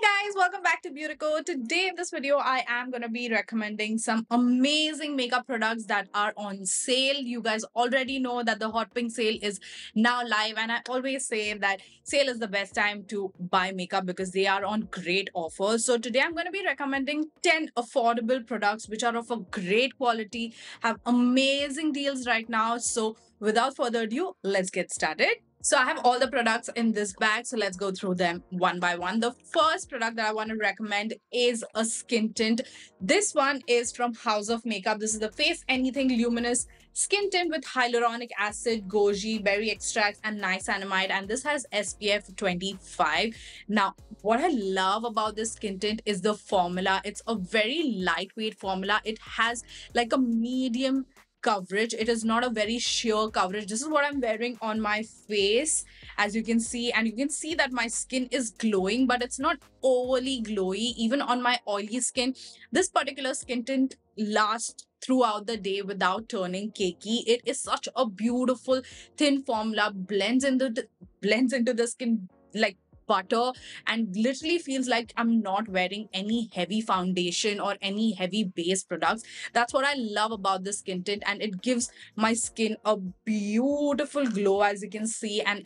Hi guys, welcome back to Beautico. Today in this video, I am going to be recommending some amazing makeup products that are on sale. You guys already know that the Hot Pink sale is now live, and I always say that sale is the best time to buy makeup because they are on great offers. So today I'm going to be recommending 10 affordable products which are of a great quality, have amazing deals right now. So without further ado, let's get started. So I have all the products in this bag. So let's go through them one by one. The first product that I want to recommend is a skin tint. This one is from House of Makeup. This is the Face Anything Luminous Skin Tint with hyaluronic acid, goji, berry extract, and niacinamide. And this has SPF 25. Now, what I love about this skin tint is the formula. It's a very lightweight formula. It has like a medium coverage. It is not a very sheer coverage. This is what I'm wearing on my face, as you can see, and you can see that my skin is glowing, but it's not overly glowy. Even on my oily skin, this particular skin tint lasts throughout the day without turning cakey. It is such a beautiful thin formula, blends into the skin like butter, and literally feels like I'm not wearing any heavy foundation or any heavy base products. That's what I love about this skin tint, and it gives my skin a beautiful glow, as you can see. And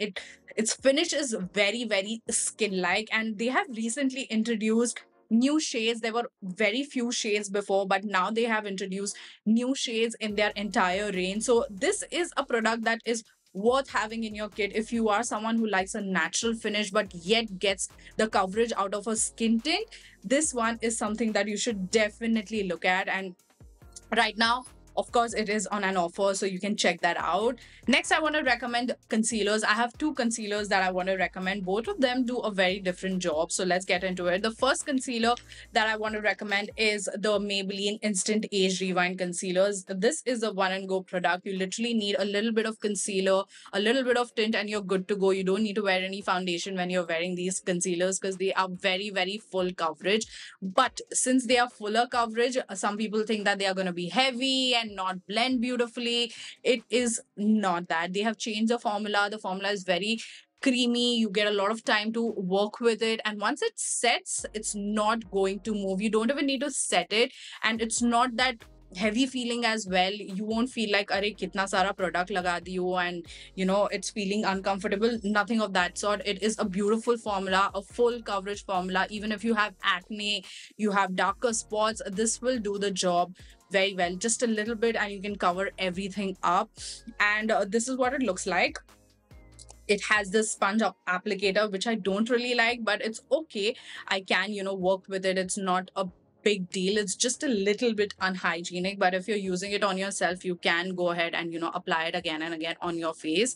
its finish is very skin like, and they have recently introduced new shades. There were very few shades before, but now they have introduced new shades in their entire range. So this is a product that is worth having in your kit if you are someone who likes a natural finish but yet gets the coverage out of a skin tint. This one is something that you should definitely look at. And right now, of course, it is on an offer, so you can check that out. Next, I want to recommend concealers. I have two concealers that I want to recommend. Both of them do a very different job, so let's get into it. The first concealer that I want to recommend is the Maybelline Instant Age Rewind concealers. This is a one and go product. You literally need a little bit of concealer, a little bit of tint, and you're good to go. You don't need to wear any foundation when you're wearing these concealers because they are very full coverage. But since they are fuller coverage, some people think that they are going to be heavy and not blend beautifully. It is not that. They have changed the formula. The formula is very creamy. You get a lot of time to work with it. And once it sets, it's not going to move. You don't even need to set it. And it's not that heavy feeling as well. You won't feel like are kitna sara product laga diyo and it's feeling uncomfortable. Nothing of that sort. It is a beautiful formula, a full coverage formula. Even if you have acne, you have darker spots, this will do the job very well. Just a little bit and you can cover everything up. And this is what it looks like. It has this applicator, which I don't really like, but it's okay. I can work with it. It's not a big deal. It's just a little bit unhygienic, but if you're using it on yourself, you can go ahead and apply it again and again on your face.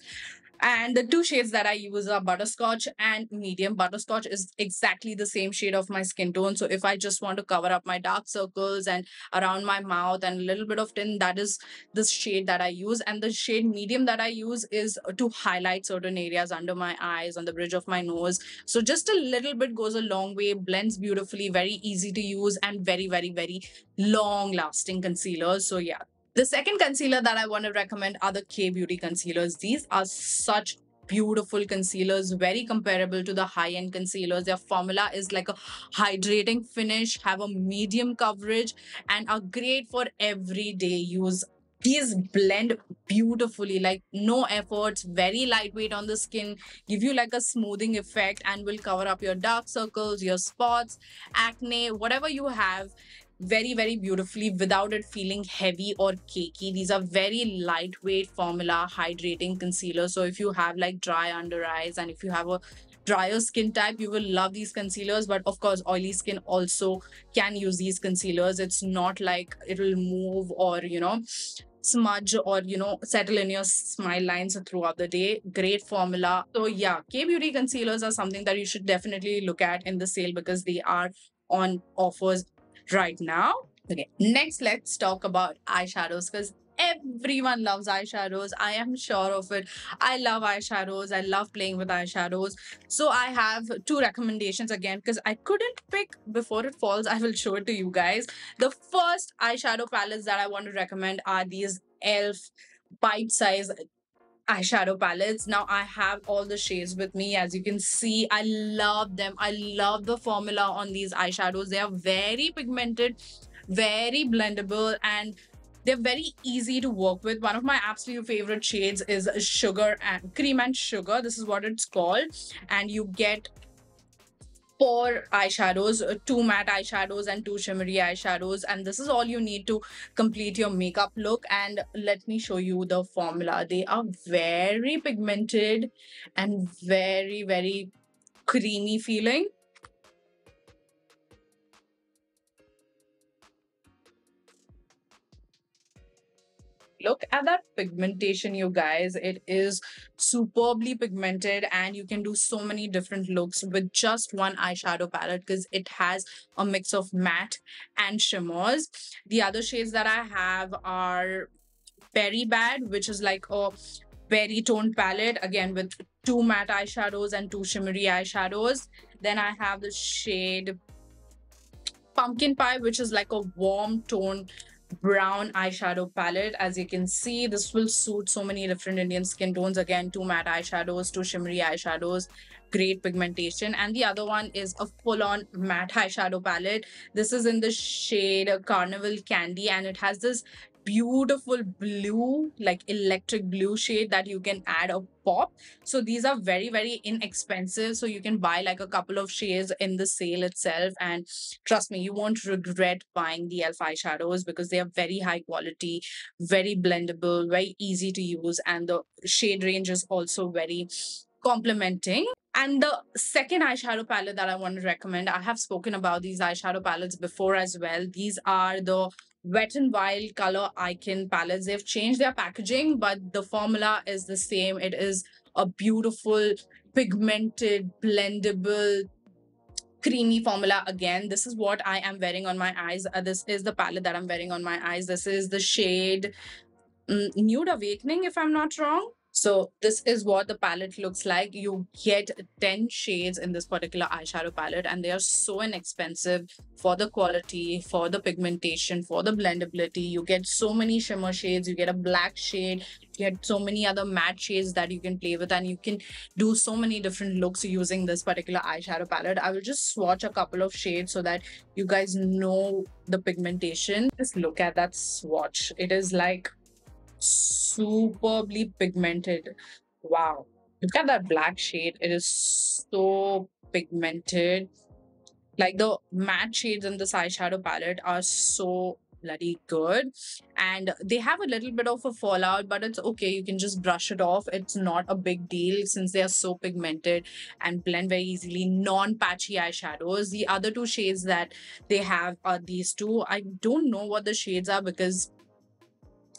And the two shades that I use are butterscotch and medium. Butterscotch is exactly the same shade of my skin tone. So if I just want to cover up my dark circles and around my mouth and a little bit of tint, that is the shade that I use. And the shade medium that I use is to highlight certain areas under my eyes, on the bridge of my nose. So just a little bit goes a long way, blends beautifully, very easy to use, and very long lasting concealers. So yeah, the second concealer that I want to recommend are the K Beauty concealers. These are such beautiful concealers, very comparable to the high-end concealers. Their formula is like a hydrating finish, have a medium coverage, and are great for everyday use. These blend beautifully, like no efforts, very lightweight on the skin, give you like a smoothing effect, and will cover up your dark circles, your spots, acne, whatever you have very beautifully without it feeling heavy or cakey. These are very lightweight formula hydrating concealer. So if you have like dry under eyes and if you have a drier skin type, you will love these concealers. But of course, oily skin also can use these concealers. It's not like it'll move or smudge or settle in your smile lines throughout the day. Great formula. So yeah, K Beauty concealers are something that you should definitely look at in the sale because they are on offers right now. Okay, next let's talk about eyeshadows because everyone loves eyeshadows. I am sure of it. I love eyeshadows. I love playing with eyeshadows. So I have two recommendations again because I couldn't pick before it falls. I will show it to you guys. The first eyeshadow palettes that I want to recommend are these e.l.f. bite size eyeshadow palettes. Now I have all the shades with me. As you can see, I love them. I love the formula on these eyeshadows. They are very pigmented, very blendable, and they're very easy to work with. One of my absolute favorite shades is Sugar and Cream and Sugar. This is what it's called. And you get four eyeshadows, two matte eyeshadows and two shimmery eyeshadows, and this is all you need to complete your makeup look. And let me show you the formula. They are very pigmented and very creamy feeling. Look at that pigmentation, you guys. It is superbly pigmented, and you can do so many different looks with just one eyeshadow palette because it has a mix of matte and shimmers. The other shades that I have are Berry Bad, which is like a berry toned palette, again with two matte eyeshadows and two shimmery eyeshadows. Then I have the shade Pumpkin Pie, which is like a warm tone brown eyeshadow palette. As you can see, this will suit so many different Indian skin tones. Again, two matte eyeshadows, two shimmery eyeshadows, great pigmentation. And the other one is a full-on matte eyeshadow palette. This is in the shade Carnival Candy, and it has this beautiful blue, like electric blue shade that you can add a pop. So these are very inexpensive, so you can buy like a couple of shades in the sale itself, and trust me, you won't regret buying the elf eyeshadows because they are very high quality, very blendable, very easy to use, and the shade range is also very complementing. And the second eyeshadow palette that I want to recommend, I have spoken about these eyeshadow palettes before as well. These are the Wet n Wild Color Icon palettes. They've changed their packaging, but the formula is the same. It is a beautiful, pigmented, blendable, creamy formula. Again, this is what I am wearing on my eyes. This is the palette that I'm wearing on my eyes. This is the shade Nude Awakening, if I'm not wrong. So this is what the palette looks like. You get 10 shades in this particular eyeshadow palette, and they are so inexpensive for the quality, for the pigmentation, for the blendability. You get so many shimmer shades, you get a black shade, you get so many other matte shades that you can play with, and you can do so many different looks using this particular eyeshadow palette. I will just swatch a couple of shades so that you guys know the pigmentation. Just look at that swatch. It is like superbly pigmented. Wow. Look at that black shade. It is so pigmented. Like the matte shades in this eyeshadow palette are so bloody good. And they have a little bit of a fallout, but it's okay. You can just brush it off. It's not a big deal since they are so pigmented and blend very easily. Non-patchy eyeshadows. The other two shades that they have are these two. I don't know what the shades are because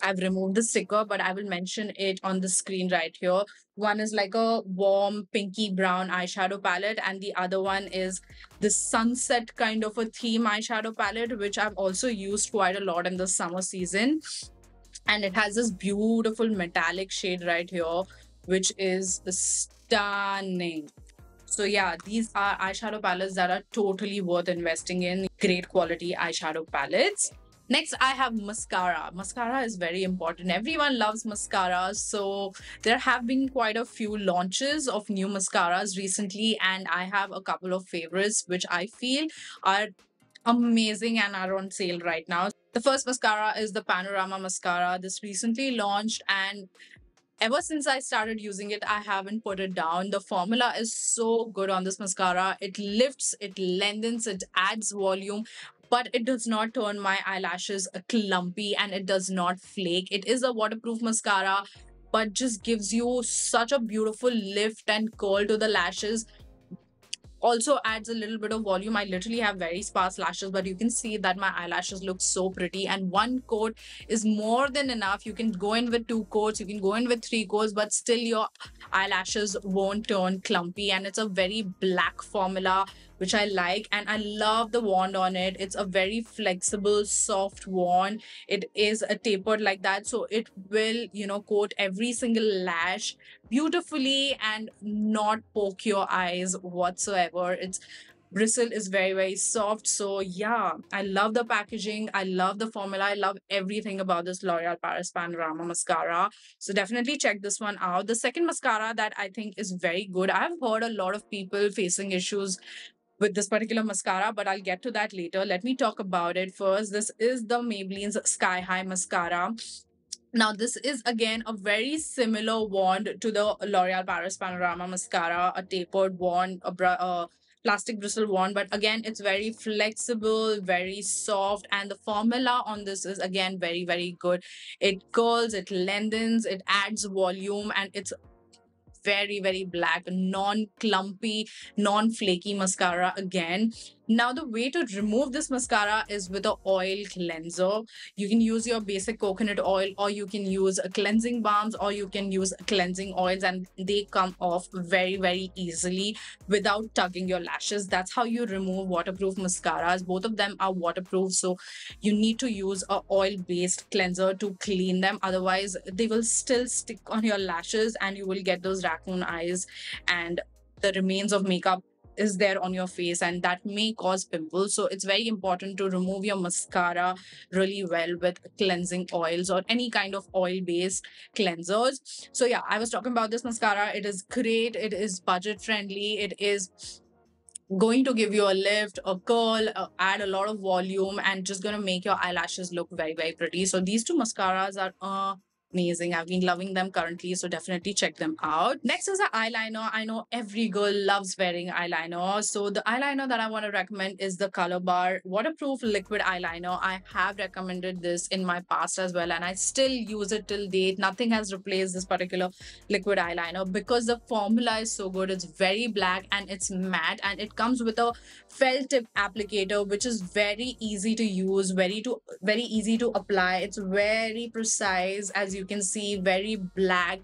I've removed the sticker, but I will mention it on the screen right here. One is like a warm pinky brown eyeshadow palette, and the other one is the sunset kind of a theme eyeshadow palette, which I've also used quite a lot in the summer season. And it has this beautiful metallic shade right here, which is stunning. So yeah, these are eyeshadow palettes that are totally worth investing in. Great quality eyeshadow palettes. Next, I have mascara. Mascara is very important. Everyone loves mascara. So there have been quite a few launches of new mascaras recently, and I have a couple of favorites which I feel are amazing and are on sale right now. The first mascara is the Panorama Mascara. This recently launched, and ever since I started using it, I haven't put it down. The formula is so good on this mascara. It lifts, it lengthens, it adds volume, but it does not turn my eyelashes clumpy, and it does not flake. It is a waterproof mascara, but just gives you such a beautiful lift and curl to the lashes. Also adds a little bit of volume. I literally have very sparse lashes, but you can see that my eyelashes look so pretty, and one coat is more than enough. You can go in with two coats, you can go in with three coats, but still your eyelashes won't turn clumpy. And it's a very black formula, which I like, and I love the wand on it. It's a very flexible, soft wand. It is a tapered like that, so it will, coat every single lash beautifully and not poke your eyes whatsoever. It's bristle is very, very soft. So yeah, I love the packaging, I love the formula, I love everything about this L'Oreal Paris Panorama mascara. So definitely check this one out. The second mascara that I think is very good, I've heard a lot of people facing issues with this particular mascara, but I'll get to that later. Let me talk about it first. This is the Maybelline's Sky High mascara. Now, this is again a very similar wand to the L'Oreal Paris Panorama mascara, a tapered wand, a plastic bristle wand, but again, it's very flexible, very soft, and the formula on this is again very, very good. It curls, it lengthens, it adds volume, and it's very, very black, non clumpy, non flaky mascara again. Now, the way to remove this mascara is with a oil cleanser. You can use your basic coconut oil, or you can use a cleansing balms, or you can use cleansing oils, and they come off very, very easily without tugging your lashes. That's how you remove waterproof mascaras. Both of them are waterproof, so you need to use a oil based cleanser to clean them, otherwise they will still stick on your lashes and you will get those raccoon eyes, and the remains of makeup is there on your face, and that may cause pimples. So it's very important to remove your mascara really well with cleansing oils or any kind of oil based cleansers. So yeah, I was talking about this mascara. It is great, it is budget friendly, it is going to give you a lift, a curl, add a lot of volume, and just going to make your eyelashes look very, very pretty. So these two mascaras are amazing. I've been loving them currently, so definitely check them out. Next is the eyeliner. I know every girl loves wearing eyeliner. So the eyeliner that I want to recommend is the Color Bar Waterproof Liquid Eyeliner. I have recommended this in my past as well, and I still use it till date. Nothing has replaced this particular liquid eyeliner because the formula is so good. It's very black and it's matte, and it comes with a felt tip applicator, which is very easy to use, very easy to apply. It's very precise, as you can see, very black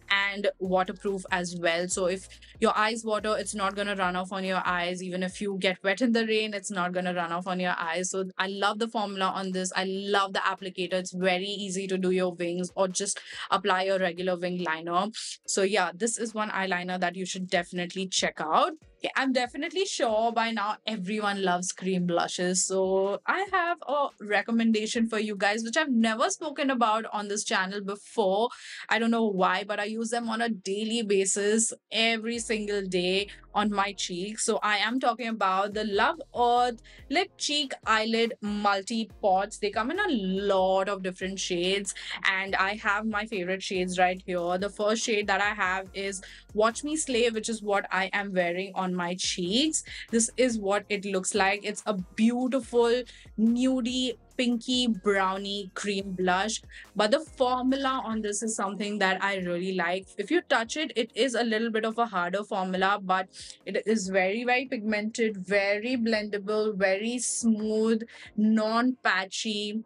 and waterproof as well. So if your eyes water, it's not going to run off on your eyes. Even if you get wet in the rain, it's not going to run off on your eyes. So I love the formula on this. I love the applicator. It's very easy to do your wings or just apply your regular wing liner. So yeah, this is one eyeliner that you should definitely check out. Yeah, I'm definitely sure by now everyone loves cream blushes. So I have a recommendation for you guys, which I've never spoken about on this channel before. I don't know why, but I use them on a daily basis, every single day on my cheeks. So I am talking about the Love Earth Lip Cheek Eyelid Multi Pots. They come in a lot of different shades, and I have my favorite shades right here. The first shade that I have is Watch Me Slay, which is what I am wearing on my cheeks. This is what it looks like. It's a beautiful nudie pinky brownie cream blush, but the formula on this is something that I really like. If you touch it, it is a little bit of a harder formula, but it is very, very pigmented, very blendable, very smooth, non patchy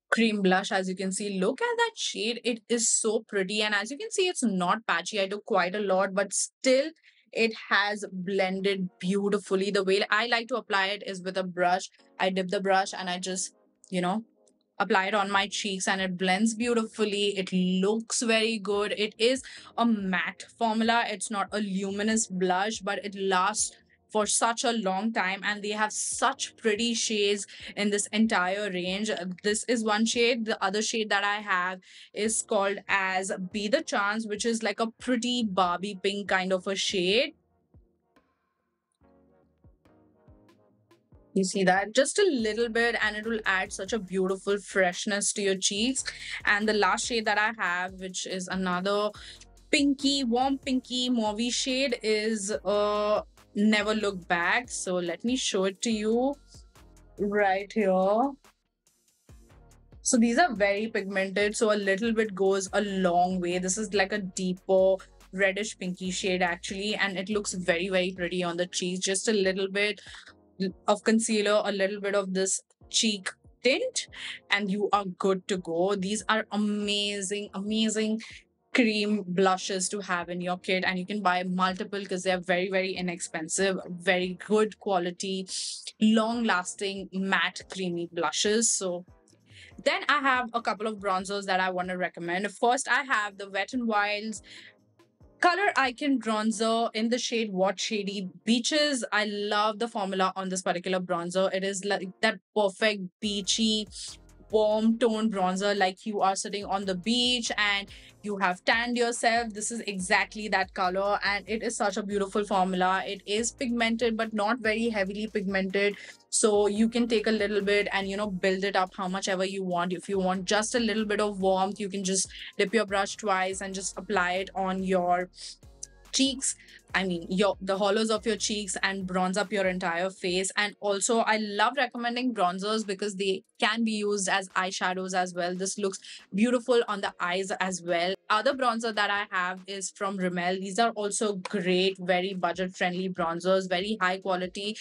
cream blush. As you can see, look at that shade, it is so pretty, and as you can see, it's not patchy. I took quite a lot, but still it has blended beautifully. The way I like to apply it is with a brush. I dip the brush and I just, you know, apply it on my cheeks, and it blends beautifully. It looks very good. It is a matte formula, it's not a luminous blush, but it lasts for such a long time, and they have such pretty shades in this entire range. This is one shade. The other shade that I have is called as Be the Chance, which is like a pretty Barbie pink kind of a shade. You see that? Just a little bit, and it will add such a beautiful freshness to your cheeks. And the last shade that I have, which is another pinky, warm pinky mauvey shade, is Never Look Back. So let me show it to you right here. So these are very pigmented, so a little bit goes a long way. This is like a deeper reddish pinky shade actually, and it looks very, very pretty on the cheeks. Just a little bit of concealer, a little bit of this cheek tint, and you are good to go. These are amazing, amazing cream blushes to have in your kit, and you can buy multiple because they're very, very inexpensive, very good quality, long lasting matte creamy blushes. So then I have a couple of bronzers that I want to recommend. First, I have the Wet n Wild's Color Icon bronzer in the shade What Shady Beaches. I love the formula on this particular bronzer. It is like that perfect beachy warm toned bronzer, like you are sitting on the beach and you have tanned yourself. This is exactly that color, and it is such a beautiful formula. It is pigmented but not very heavily pigmented, so you can take a little bit and build it up how much ever you want. If you want just a little bit of warmth, you can just dip your brush twice and just apply it on your cheeks. I mean, your the hollows of your cheeks, and bronze up your entire face. And also, I love recommending bronzers because they can be used as eyeshadows as well. This looks beautiful on the eyes as well. Other bronzer that I have is from Rimmel. These are also great, very budget friendly bronzers, very high quality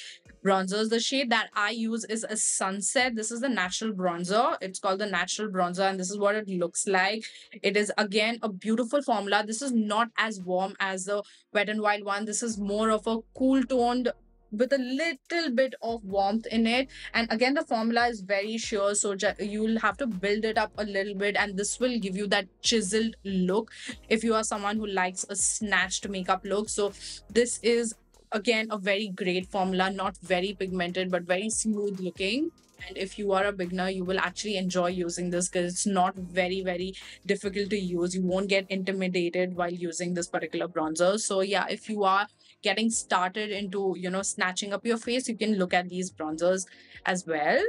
bronzers. The shade that I use is a sunset. This is the natural bronzer. It's called the natural bronzer, and this is what it looks like. It is again a beautiful formula. This is not as warm as the Wet n Wild one. This is more of a cool toned with a little bit of warmth in it. And again, the formula is very sheer, so you'll have to build it up a little bit, and this will give you that chiseled look if you are someone who likes a snatched makeup look. So this is again a very great formula, not very pigmented but very smooth looking. And if you are a beginner, you will actually enjoy using this because it's not very difficult to use. You won't get intimidated while using this particular bronzer. So yeah, if you are getting started into snatching up your face, you can look at these bronzers as well.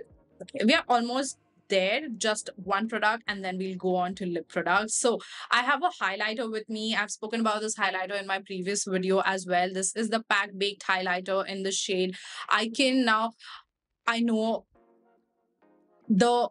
Okay, we are almost there, just one product, and then we'll go on to lip products. So I have a highlighter with me. I've spoken about this highlighter in my previous video as well. This is the Pack Baked highlighter in the shade Icon. Now, I know the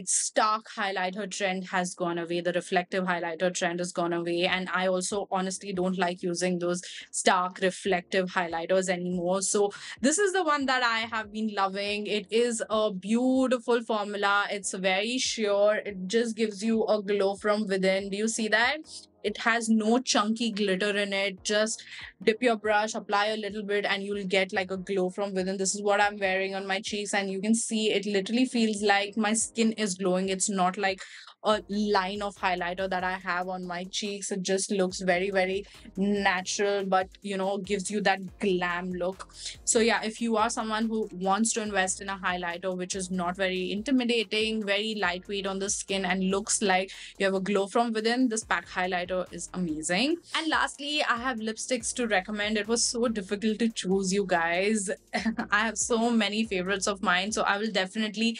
stark highlighter trend has gone away. The reflective highlighter trend has gone away, and I also honestly don't like using those stark reflective highlighters anymore. So this is the one that I have been loving. It is a beautiful formula. It's very sheer. It just gives you a glow from within. Do you see that? It has no chunky glitter in it. Just dip your brush, apply a little bit, and you'll get like a glow from within. This is what I'm wearing on my cheeks, and you can see it literally feels like my skin is glowing. It's not like a line of highlighter that I have on my cheeks. It just looks very natural, but gives you that glam look. So yeah, if you are someone who wants to invest in a highlighter which is not very intimidating, very lightweight on the skin, and looks like you have a glow from within, this Pack highlighter is amazing. And lastly, I have lipsticks to recommend. It was so difficult to choose, you guys. I have so many favorites of mine, so I will definitely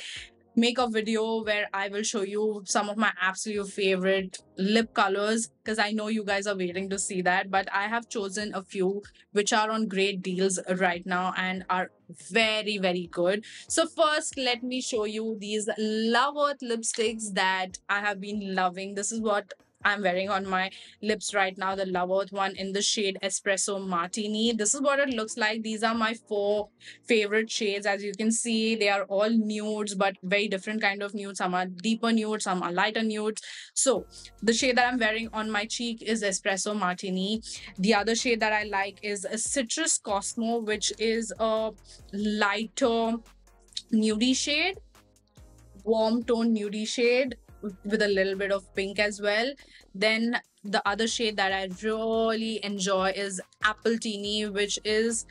make a video where I will show you some of my absolute favorite lip colors, because I know you guys are waiting to see that. But I have chosen a few which are on great deals right now and are very good. So first, let me show you these Love Earth lipsticks that I have been loving. This is what I'm wearing on my lips right now, the Love Earth one in the shade Espresso Martini. This is what it looks like. These are my 4 favorite shades. As you can see, they are all nudes, but very different kind of nudes. Some are deeper nudes, some are lighter nudes. So the shade that I'm wearing on my cheek is Espresso Martini. The other shade that I like is a Citrus Cosmo, which is a lighter nudie shade, warm tone nudie shade with a little bit of pink as well. Then the other shade that I really enjoy is Apple Teeny, which is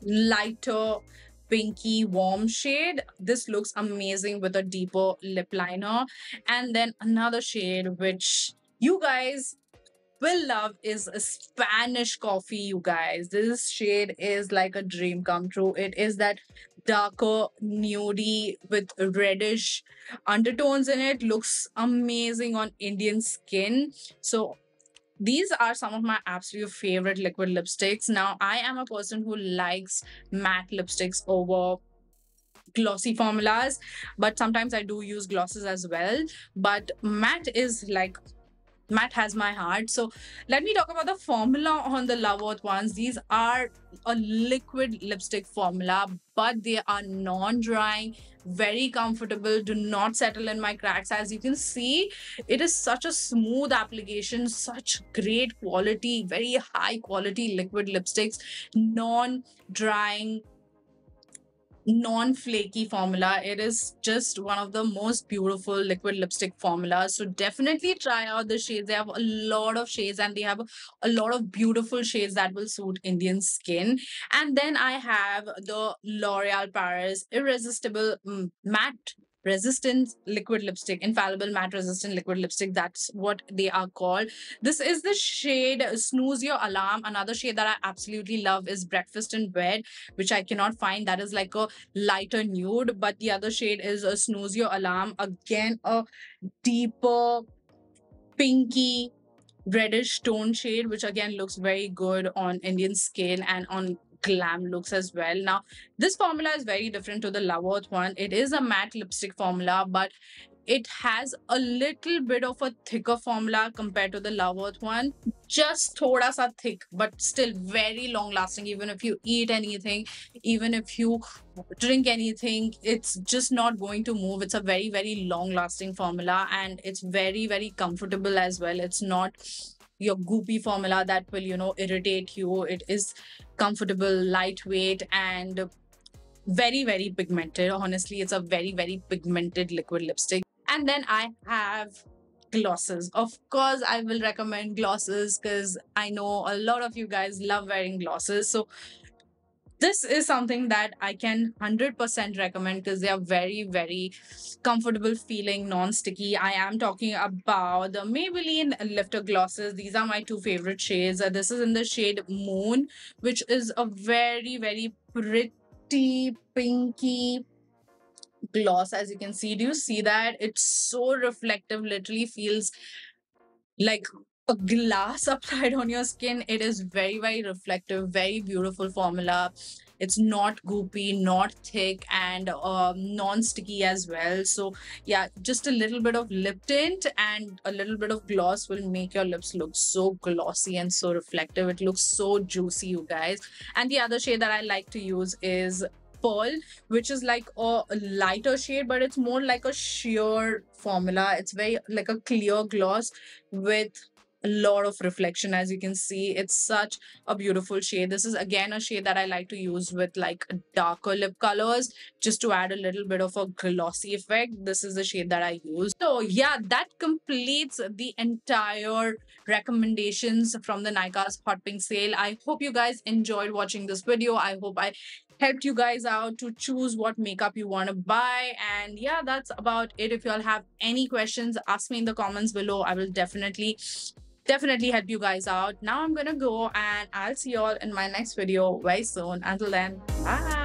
lighter pinky warm shade. This looks amazing with a deeper lip liner. And then another shade which you guys will love is a Spanish Coffee, you guys. This shade is like a dream come true. It is that darker nudie with reddish undertones in it. Looks amazing on Indian skin. So these are some of my absolute favorite liquid lipsticks. Now, I am a person who likes matte lipsticks over glossy formulas, but sometimes I do use glosses as well. But matte has my heart. So let me talk about the formula on the Love Earth ones. These are a liquid lipstick formula, but they are non-drying, very comfortable, do not settle in my cracks. As you can see, it is such a smooth application, such great quality, very high quality liquid lipsticks, non-drying, non-flaky formula. It is just one of the most beautiful liquid lipstick formulas. So definitely try out the shades. They have a lot of shades and they have a lot of beautiful shades that will suit Indian skin. And then I have the L'Oreal Paris Irresistible Matte Resistant Liquid Lipstick, Infallible Matte Resistant Liquid Lipstick. That's what they are called. This is the shade Snooze Your Alarm. Another shade that I absolutely love is Breakfast in Bed, which I cannot find. That is like a lighter nude, but the other shade is a Snooze Your Alarm. Again, a deeper pinky reddish tone shade, which again looks very good on Indian skin and on glam looks as well. Now, this formula is very different to the Love Earth one. It is a matte lipstick formula, but it has a little bit of a thicker formula compared to the Love Earth one. Just thoda sa thick, but still very long lasting. Even if you eat anything, even if you drink anything, it's just not going to move. It's a very, very long lasting formula and it's very, very comfortable as well. It's not your goopy formula that will, irritate you. It is comfortable, lightweight, and very, very pigmented. Honestly, it's a very, very pigmented liquid lipstick. And then I have glosses. Of course, I will recommend glosses because I know a lot of you guys love wearing glosses. So this is something that I can 100% recommend because they are very, very comfortable feeling, non-sticky. I am talking about the Maybelline Lifter Glosses. These are my two favorite shades. This is in the shade Moon, which is a very, very pretty pinky gloss. As you can see, do you see that? It's so reflective, literally feels like a glass applied on your skin. It is very, very reflective, very beautiful formula. It's not goopy, not thick, and non-sticky as well. So yeah, just a little bit of lip tint and a little bit of gloss will make your lips look so glossy and so reflective. It looks so juicy, you guys. And the other shade that I like to use is Pearl, which is like a lighter shade, but it's more like a sheer formula. It's very like a clear gloss with a lot of reflection. As you can see, it's such a beautiful shade. This is again a shade that I like to use with like darker lip colors just to add a little bit of a glossy effect. This is the shade that I use. So yeah, that completes the entire recommendations from the Nykaa's Hot Pink sale. I hope you guys enjoyed watching this video. I hope I helped you guys out to choose what makeup you want to buy. And yeah, that's about it. If you all have any questions, ask me in the comments below. I will definitely help you guys out. Now I'm gonna go and I'll see you all in my next video very soon. Until then, bye.